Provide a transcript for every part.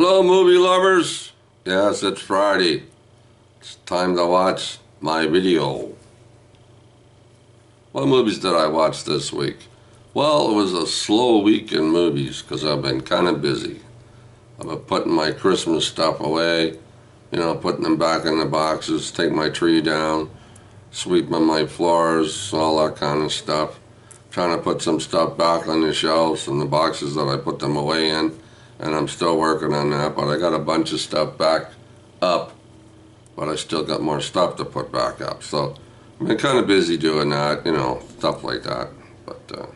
Hello, movie lovers. Yes, it's Friday. It's time to watch my video. What movies did I watch this week? Well, it was a slow week in movies because I've been kind of busy. I've been putting my Christmas stuff away, putting them back in the boxes, take my tree down, sweeping my floors, all that kind of stuff. Trying to put some stuff back on the shelves and the boxes that I put them away in. And I'm still working on that, but I got a bunch of stuff back up, but I still got more stuff to put back up. So I've been kind of busy doing that, stuff like that. But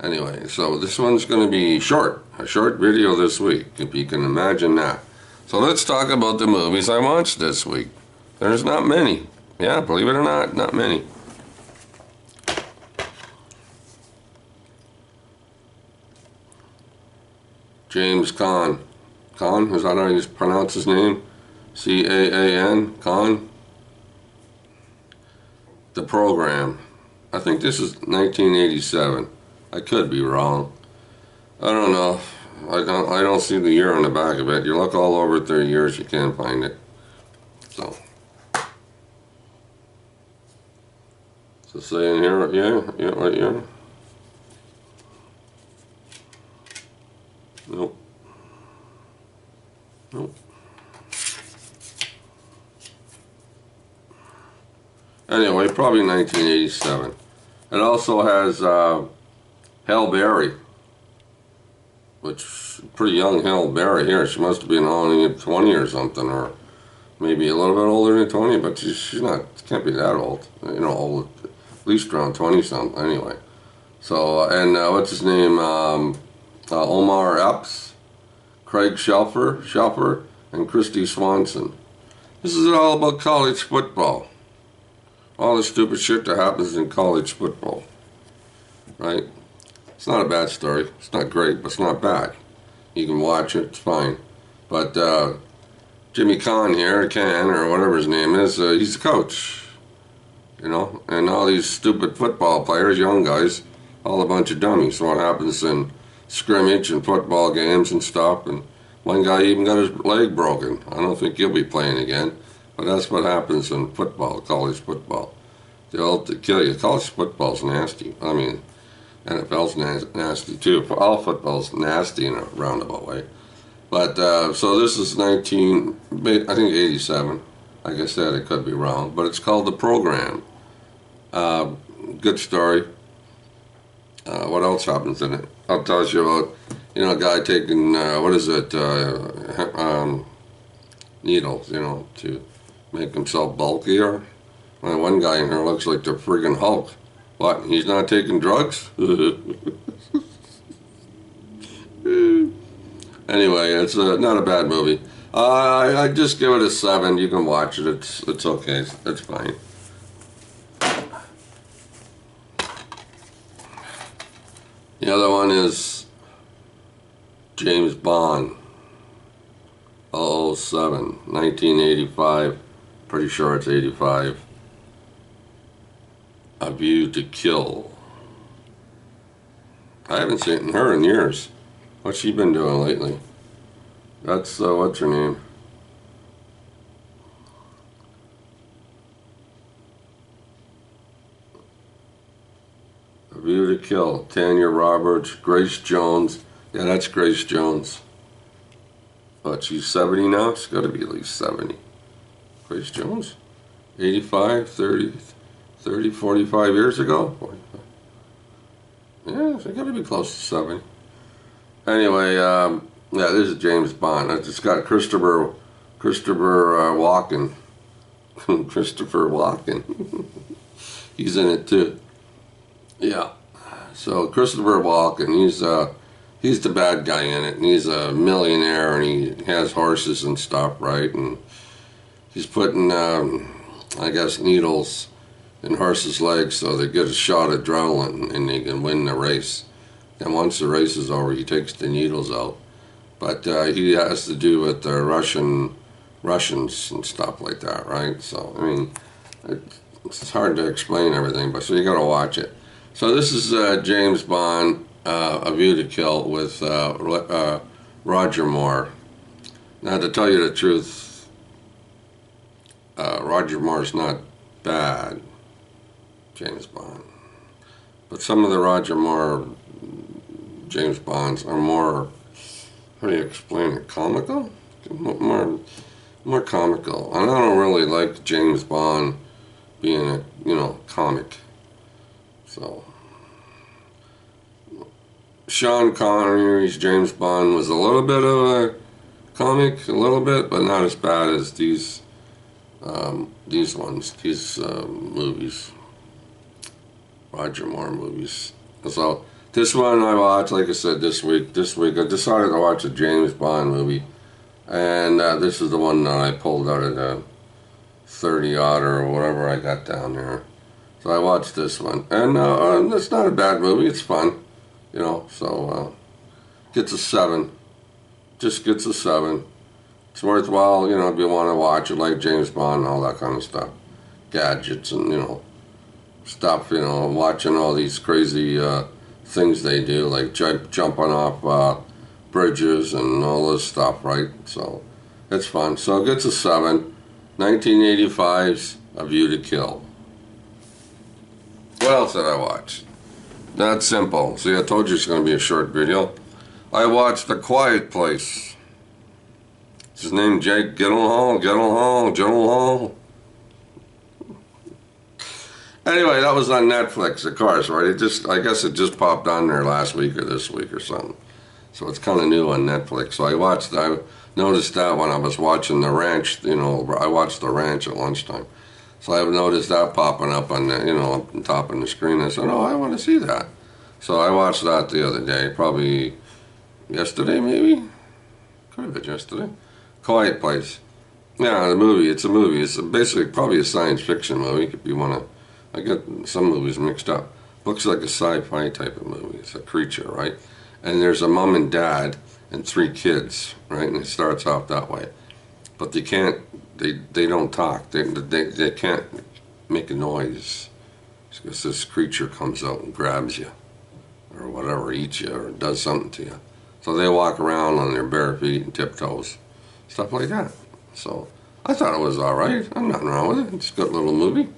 anyway, so this one's going to be a short video this week, if you can imagine that. So let's talk about the movies I watched this week. There's not many. Yeah, believe it or not many. James Caan. Caan? Is that how you pronounce his name? C-A-A-N? Caan? The Program. I think this is 1987. I could be wrong. I don't know. I don't see the year on the back of it. You look all over 30 years, you can't find it. So say in here, yeah, right here. Nope. Anyway, probably 1987. It also has Halle Berry, which pretty young Halle Berry here. She must have been only 20 or something, or maybe a little bit older than 20, but she's not, can't be that old. Old, at least around 20 something. Anyway, so and what's his name? Omar Epps, Craig Shelfer, and Christy Swanson. This is all about college football. All the stupid shit that happens in college football. Right? It's not a bad story. It's not great, but it's not bad. You can watch it, it's fine. But Jimmy Caan here, Can, or whatever his name is, he's the coach. And all these stupid football players, young guys, all a bunch of dummies. So what happens in scrimmage and football games and stuff, and one guy even got his leg broken. I don't think he'll be playing again, but that's what happens in football, college football. They'll kill you. College football's nasty. I mean, NFL's nasty too. All football's nasty in a roundabout way. But so this is I think 87. Like I said, it could be wrong, but it's called The Program. Good story. What else happens in it? I'll tell you about, a guy taking, needles, to make himself bulkier. One guy in here looks like the friggin' Hulk. What, he's not taking drugs? Anyway, it's not a bad movie. I just give it a 7. You can watch it. It's okay. It's fine. The other one is James Bond, 007, 1985, pretty sure it's 85, A View to Kill. I haven't seen her in years. What's she been doing lately? That's, what's her name? A View to Kill, Tanya Roberts, Grace Jones. Yeah, that's Grace Jones. But she's 70 now? She's got to be at least 70. Grace Jones? 85, 30, 45 years ago? 45. Yeah, she's got to be close to 70. Anyway, yeah, this is James Bond. It's got Christopher Walken. Christopher Walken. He's in it too. Yeah. So Christopher Walken, he's the bad guy in it, and he's a millionaire, and he has horses and stuff, right? And he's putting, I guess, needles in horses' legs so they get a shot of adrenaline and they can win the race. And once the race is over, he takes the needles out. But he has to do with the Russians and stuff like that, right? So, I mean, it's hard to explain everything, but so you got to watch it. So this is James Bond, A View to Kill with Roger Moore. Now, to tell you the truth, Roger Moore's not bad, James Bond. But some of the Roger Moore James Bonds are more, how do you explain it, comical? More comical. And I don't really like James Bond being a, comic. So, Sean Connery's James Bond was a little bit of a comic, a little bit, but not as bad as these movies, Roger Moore movies. So this one I watched, like I said, this week I decided to watch a James Bond movie, and this is the one that I pulled out of the 30-odd or whatever I got down there. So I watched this one, and it's not a bad movie. It's fun, So gets a 7. Just gets a 7. It's worthwhile, if you want to watch it, like James Bond and all that kind of stuff. Gadgets and, stuff, watching all these crazy things they do, like jumping off bridges and all this stuff, right? So it's fun. So it gets a 7. 1985's A View to Kill. What else did I watch? That's simple. See, I told you it's going to be a short video. I watched A Quiet Place. Is his name Jake Gyllenhaal? Anyway, that was on Netflix, of course, right? I guess it just popped on there last week or this week or something. So it's kind of new on Netflix. So I noticed that when I was watching The Ranch, I watched The Ranch at lunchtime. So I noticed that popping up on the, on top of the screen. I said, oh, I want to see that. So I watched that the other day, probably yesterday maybe? Could have been yesterday. Quiet Place. Yeah, it's a movie. It's basically probably a science fiction movie, if you want to. I get some movies mixed up. Looks like a sci-fi type of movie. It's a creature, right? And there's a mom and dad and 3 kids, right? And it starts off that way. But they don't talk. They can't make a noise. Because this creature comes out and grabs you. Or whatever, eats you or does something to you. So they walk around on their bare feet and tiptoes. Stuff like that. So I thought it was alright. I'm nothing wrong with it. It's a good little movie.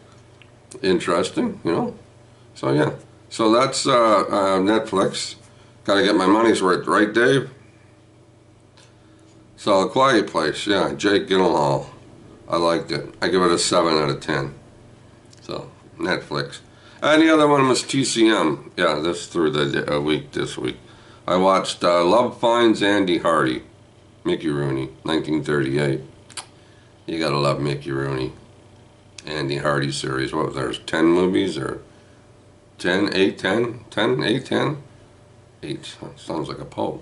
Interesting, So yeah. So that's Netflix. Gotta get my money's worth, right, Dave? So A Quiet Place, yeah, Jake Gyllenhaal. I liked it. I give it a 7 out of 10. So, Netflix. And the other one was TCM. Yeah, this through the week this week. I watched Love Finds Andy Hardy. Mickey Rooney, 1938. You gotta love Mickey Rooney. Andy Hardy series. What was there? 10 movies or 10, 8, 10? 10, 8, 10? 8. Sounds like a poem.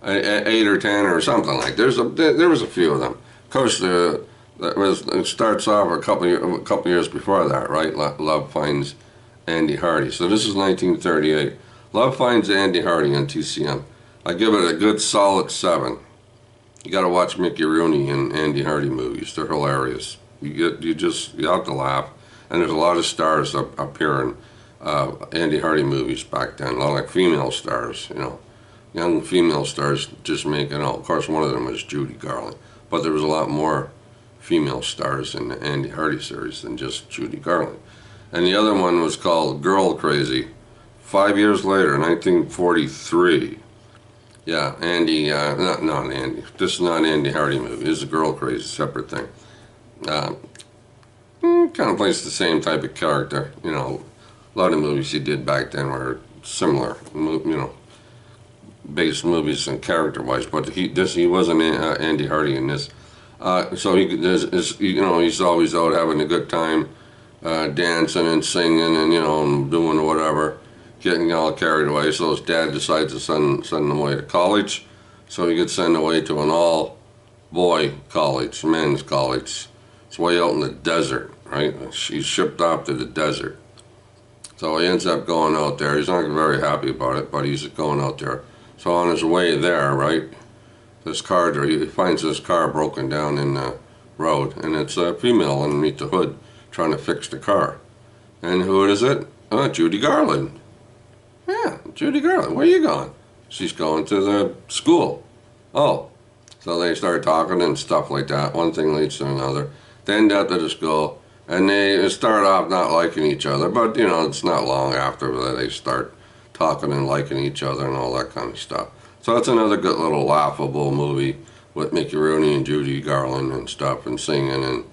8 or 10 or something like. There was a few of them. Of course, it starts off a couple years before that, right? Love Finds Andy Hardy. So this is 1938. Love Finds Andy Hardy on TCM. I give it a good solid 7. You got to watch Mickey Rooney and Andy Hardy movies. They're hilarious. You have to laugh. And there's a lot of stars up here in Andy Hardy movies back then. A lot of like female stars, young female stars just making out. Of course, one of them was Judy Garland, but there was a lot more female stars in the Andy Hardy series than just Judy Garland. And the other one was called Girl Crazy. 5 years later, 1943. Yeah, Andy, not Andy. This is not an Andy Hardy movie. This is a Girl Crazy, separate thing. Kind of plays the same type of character. A lot of movies he did back then were similar. Based movies and character-wise, but he wasn't Andy Hardy in this. So he's always out having a good time, dancing and singing and doing whatever, getting all carried away. So his dad decides to send him away to college. So he gets sent away to an all-boy college, men's college. It's way out in the desert, right? He's shipped off to the desert. So he ends up going out there. He's not very happy about it, but he's going out there. So on his way there, right, he finds this car broken down in the road, and it's a female underneath the hood trying to fix the car. And who is it? Judy Garland. Yeah, Judy Garland. Where are you going? She's going to the school. Oh, So they start talking and stuff like that. One thing leads to another. They end up at the school, and they start off not liking each other, but you know, it's not long after that they start talking and liking each other and all that kind of stuff. So it's another good little laughable movie with Mickey Rooney and Judy Garland and stuff, and singing and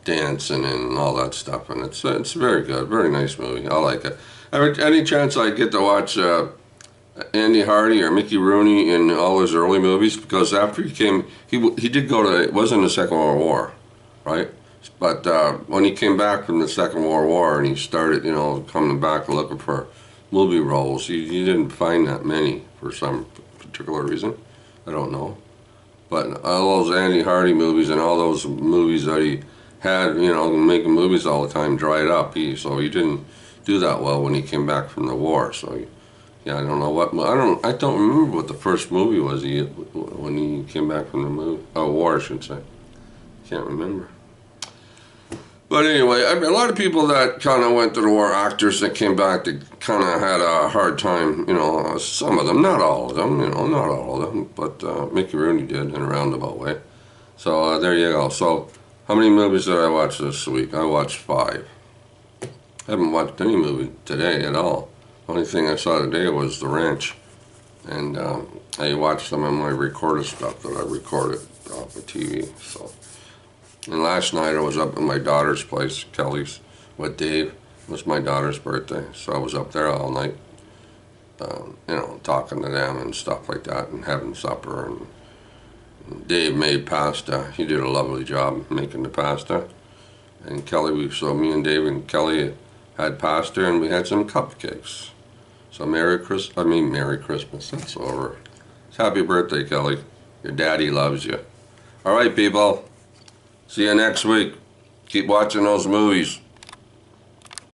dancing and all that stuff. And it's very good, very nice movie. I like it. Any chance I get to watch Andy Hardy or Mickey Rooney in all his early movies, because after he came, he did go to, it wasn't the Second World War, right? But when he came back from the Second World War and he started, you know, coming back and looking for movie roles, he didn't find that many for some particular reason. I don't know. But all those Andy Hardy movies and all those movies that he had, you know, making movies all the time, dried up. So he didn't do that well when he came back from the war. So yeah, I don't know what, I don't remember what the first movie was when he came back from the war, I should say. Can't remember. But anyway, I mean, a lot of people that kind of went to the war, actors that came back, that kind of had a hard time, you know, some of them, not all of them, you know, not all of them, but Mickey Rooney did in a roundabout way. So there you go. So how many movies did I watch this week? I watched 5. I haven't watched any movie today at all. Only thing I saw today was The Ranch. And I watched some of my recorded stuff that I recorded off of TV, so. And last night I was up at my daughter's place, Kelly's, with Dave. It was my daughter's birthday, so I was up there all night, you know, talking to them and stuff like that, and having supper. And Dave made pasta. He did a lovely job making the pasta. And Kelly, so me and Dave and Kelly had pasta, and we had some cupcakes. So Merry Christmas. That's over. Happy birthday, Kelly. Your daddy loves you. All right, people. See you next week. Keep watching those movies.